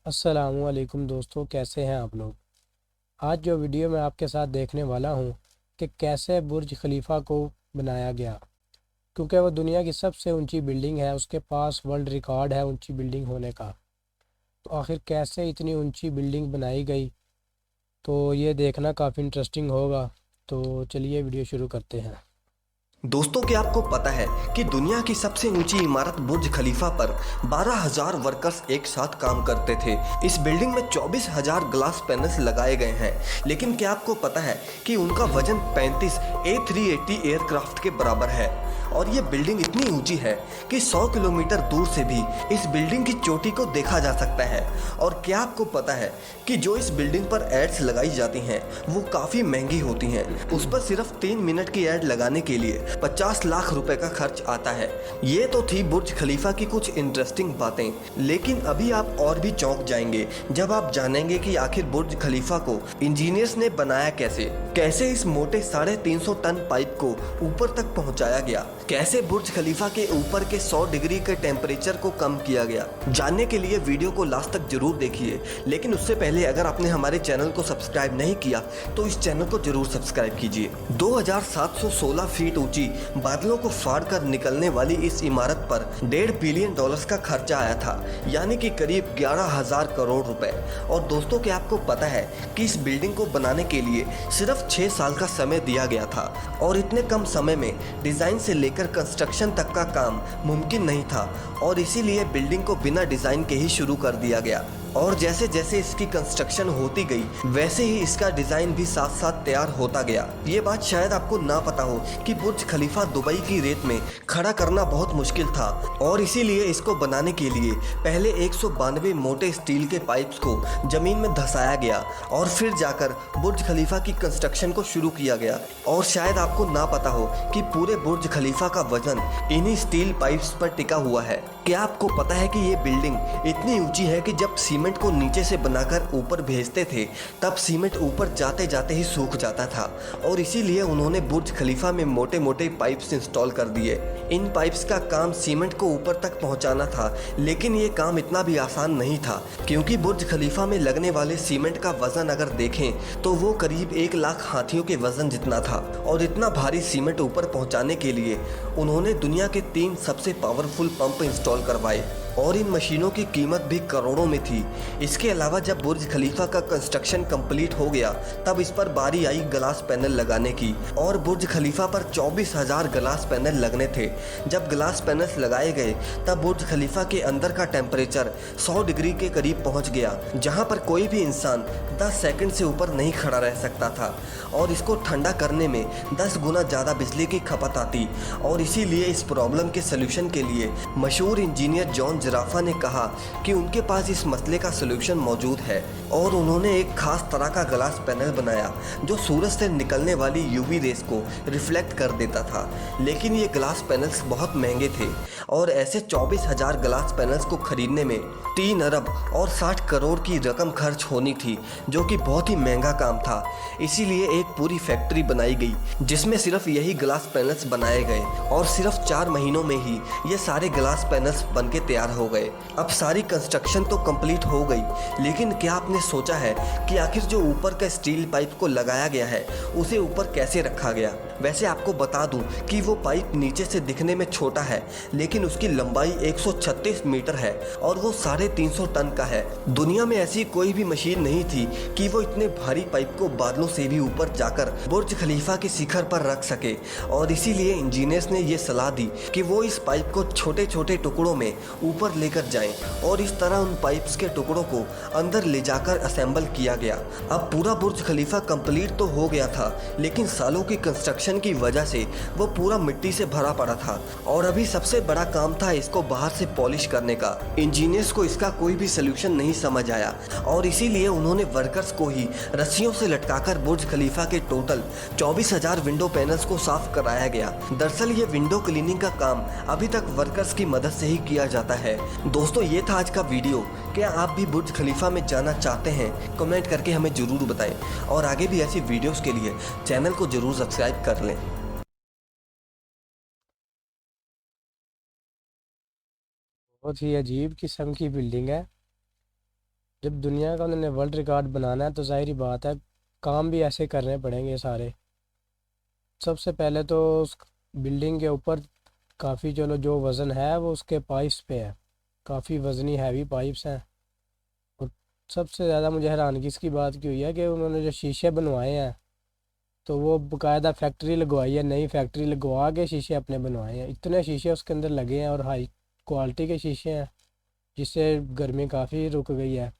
अस्सलामुअलैकुम दोस्तों, कैसे हैं आप लोग। आज जो वीडियो मैं आपके साथ देखने वाला हूं कि कैसे बुर्ज खलीफा को बनाया गया, क्योंकि वो दुनिया की सबसे ऊंची बिल्डिंग है। उसके पास वर्ल्ड रिकॉर्ड है ऊंची बिल्डिंग होने का। तो आखिर कैसे इतनी ऊंची बिल्डिंग बनाई गई, तो ये देखना काफ़ी इंटरेस्टिंग होगा। तो चलिए वीडियो शुरू करते हैं। दोस्तों, क्या आपको पता है कि दुनिया की सबसे ऊंची इमारत बुर्ज खलीफा पर 12,000 वर्कर्स एक साथ काम करते थे। इस बिल्डिंग में 24,000 ग्लास पैनल्स लगाए गए हैं। लेकिन क्या आपको पता है कि उनका वजन 35 A380 एयरक्राफ्ट के बराबर है। और ये बिल्डिंग इतनी ऊंची है कि 100 किलोमीटर दूर से भी इस बिल्डिंग की चोटी को देखा जा सकता है। और क्या आपको पता है कि जो इस बिल्डिंग पर एड्स लगाई जाती हैं वो काफ़ी महंगी होती हैं। उस पर सिर्फ 3 मिनट की एड लगाने के लिए 50 लाख रुपए का खर्च आता है। ये तो थी बुर्ज खलीफा की कुछ इंटरेस्टिंग बातें, लेकिन अभी आप और भी चौंक जाएंगे जब आप जानेंगे कि आखिर बुर्ज खलीफा को इंजीनियर्स ने बनाया कैसे इस मोटे 350 टन पाइप को ऊपर तक पहुंचाया गया, कैसे बुर्ज खलीफा के ऊपर के 100 डिग्री के टेम्परेचर को कम किया गया। जानने के लिए वीडियो को लास्ट तक जरूर देखिए। लेकिन उससे पहले अगर आपने हमारे चैनल को सब्सक्राइब नहीं किया तो इस चैनल को जरूर सब्सक्राइब कीजिए। 2716 फीट ऊंची बादलों को फाड़ कर निकलने वाली इस इमारत पर $1.5 बिलियन का खर्चा आया था, यानी कि करीब 11,000 करोड़ रुपए। और दोस्तों, क्या आपको पता है कि इस बिल्डिंग को बनाने के लिए सिर्फ 6 साल का समय दिया गया था। और इतने कम समय में डिजाइन से लेकर कंस्ट्रक्शन तक का काम मुमकिन नहीं था, और इसीलिए बिल्डिंग को बिना डिजाइन के ही शुरू कर दिया गया। और जैसे जैसे इसकी कंस्ट्रक्शन होती गई वैसे ही इसका डिजाइन भी साथ साथ तैयार होता गया। ये बात शायद आपको ना पता हो कि बुर्ज खलीफा दुबई की रेत में खड़ा करना बहुत मुश्किल था, और इसीलिए इसको बनाने के लिए पहले 192 मोटे स्टील के पाइप्स को जमीन में धंसाया गया और फिर जाकर बुर्ज खलीफा की कंस्ट्रक्शन को शुरू किया गया। और शायद आपको ना पता हो कि पूरे बुर्ज खलीफा का वजन इन्हीं स्टील पाइप्स पर टिका हुआ है। क्या आपको पता है कि ये बिल्डिंग इतनी ऊंची है कि जब सीमेंट को नीचे से बनाकर ऊपर भेजते थे तब सीमेंट ऊपर जाते जाते ही सूख जाता था, और इसीलिए उन्होंने बुर्ज खलीफा में मोटे मोटे पाइप्स इंस्टॉल कर दिए। इन पाइप्स का काम सीमेंट को ऊपर तक पहुंचाना था, लेकिन ये काम इतना भी आसान नहीं था, क्योंकि बुर्ज खलीफा में लगने वाले सीमेंट का वजन अगर देखें तो वो करीब 1 लाख हाथियों के वजन जितना था। और इतना भारी सीमेंट ऊपर पहुंचाने के लिए उन्होंने दुनिया के 3 सबसे पावरफुल पंप इंस्टॉल करवाए, और इन मशीनों की कीमत भी करोड़ों में थी। इसके अलावा जब बुर्ज खलीफा का कंस्ट्रक्शन कंप्लीट हो गया तब इस पर बारी आई ग्लास पैनल लगाने की, और बुर्ज खलीफा पर 24,000 ग्लास पैनल लगने थे। जब ग्लास पैनल्स लगाए गए तब बुर्ज खलीफा के अंदर का टेम्परेचर 100 डिग्री के करीब पहुंच गया, जहां पर कोई भी इंसान 10 सेकंड से ऊपर नहीं खड़ा रह सकता था। और इसको ठंडा करने में 10 गुना ज़्यादा बिजली की खपत आती। और इसीलिए इस प्रॉब्लम के सलूशन के लिए मशहूर इंजीनियर जॉन जराफा ने कहा कि उनके पास इस मसले का सलूशन मौजूद है, और उन्होंने एक खास तरह का ग्लास पैनल बनाया जो सूरज से निकलने वाली यूवी रेस को रिफ्लेक्ट कर देता था। लेकिन ये ग्लास पैनल्स बहुत महंगे थे, और ऐसे 24,000 ग्लास पैनल्स को खरीदने में 3 अरब और 60 करोड़ की रकम खर्च होनी थी, जो कि बहुत ही महंगा काम था। इसीलिए एक पूरी फैक्ट्री बनाई गई जिसमें सिर्फ यही ग्लास पैनल्स बनाए गए, और सिर्फ 4 महीनों में ही ये सारे ग्लास पैनल्स बनके तैयार हो गए। अब सारी कंस्ट्रक्शन तो कंप्लीट हो गई, लेकिन क्या आपने सोचा है कि आखिर जो ऊपर का स्टील पाइप को लगाया गया है उसे ऊपर कैसे रखा गया। वैसे आपको बता दूं कि वो पाइप नीचे से दिखने में छोटा है, लेकिन उसकी लंबाई 136 मीटर है और वो 350 टन का है। दुनिया में ऐसी कोई भी मशीन नहीं थी कि वो इतने भारी पाइप को बादलों से भी ऊपर जाकर बुर्ज खलीफा के शिखर पर रख सके। और इसीलिए इंजीनियर्स ने ये सलाह दी कि वो इस पाइप को छोटे छोटे टुकड़ों में ऊपर लेकर जाएं, और इस तरह उन पाइप्स के टुकड़ों को अंदर ले जाकर असेंबल किया गया। अब पूरा बुर्ज खलीफा कंप्लीट तो हो गया था, लेकिन सालों की कंस्ट्रक्शन की वजह से वो पूरा मिट्टी से भरा पड़ा था, और अभी सबसे बड़ा काम था इसको बाहर से पॉलिश करने का। इंजीनियर्स को इसका कोई भी सलूशन नहीं समझ आया, और इसीलिए उन्होंने वर्कर्स को ही रस्सियों से लटकाकर बुर्ज खलीफा के टोटल 24,000 विंडो पैनल्स को साफ कराया गया। दरअसल ये विंडो क्लीनिंग का काम अभी तक वर्कर्स की मदद से ही किया जाता है। दोस्तों, ये था आज का वीडियो। क्या आप भी बुर्ज खलीफा में जाना चाहते हैं? कमेंट करके हमें जरूर बताएं, और आगे भी ऐसी वीडियोस के लिए चैनल को जरूर सब्सक्राइब कर लें। बहुत ही अजीब किस्म की बिल्डिंग है। जब दुनिया का उन्होंने वर्ल्ड रिकॉर्ड बनाना है तो जाहिर बात है काम भी ऐसे करने पड़ेंगे सारे। सबसे पहले तो उस बिल्डिंग के ऊपर काफ़ी, चलो जो वज़न है वो उसके पाइप्स पे है, काफ़ी वज़नी हैवी पाइप्स हैं। और सबसे ज़्यादा मुझे हैरानगी इसकी बात की हुई है कि उन्होंने जो शीशे बनवाए हैं तो वो बाकायदा फैक्ट्री लगवाई है, नई फैक्ट्री लगवा के शीशे अपने बनवाए हैं। इतने शीशे उसके अंदर लगे हैं और हाई क्वालिटी के शीशे हैं, जिससे गर्मी काफ़ी रुक गई है।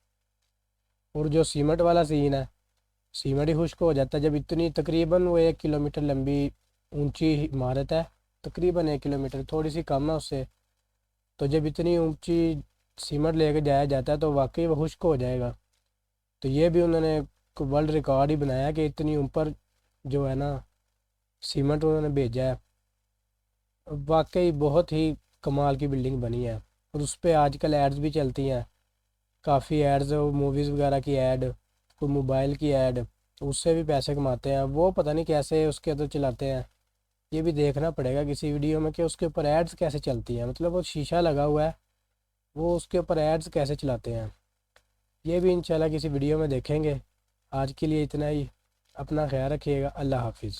और जो सीमेंट वाला सीन है, सीमेंट ही खुश्क हो जाता है जब इतनी, तकरीबन वो 1 किलोमीटर लंबी ऊंची इमारत है, तकरीबन 1 किलोमीटर, थोड़ी सी कम है उससे। तो जब इतनी ऊंची सीमेंट लेके जाया जाता है तो वाकई वो खुश्क हो जाएगा। तो ये भी उन्होंने वर्ल्ड रिकॉर्ड ही बनाया कि इतनी ऊपर जो है ना सीमेंट उन्होंने भेजा है। वाकई बहुत ही कमाल की बिल्डिंग बनी है। और उस पर आजकल एड्स भी चलती हैं, काफ़ी एड्स, मूवीज़ वगैरह की ऐड, कोई मोबाइल की ऐड, तो उससे भी पैसे कमाते हैं वो, पता नहीं कैसे उसके अंदर चलाते हैं। ये भी देखना पड़ेगा किसी वीडियो में कि उसके ऊपर एड्स कैसे चलती हैं, मतलब वो शीशा लगा हुआ है, वो उसके ऊपर एड्स कैसे चलाते हैं। ये भी इंशाल्लाह किसी वीडियो में देखेंगे। आज के लिए इतना ही। अपना ख्याल रखिएगा। अल्लाह हाफिज़।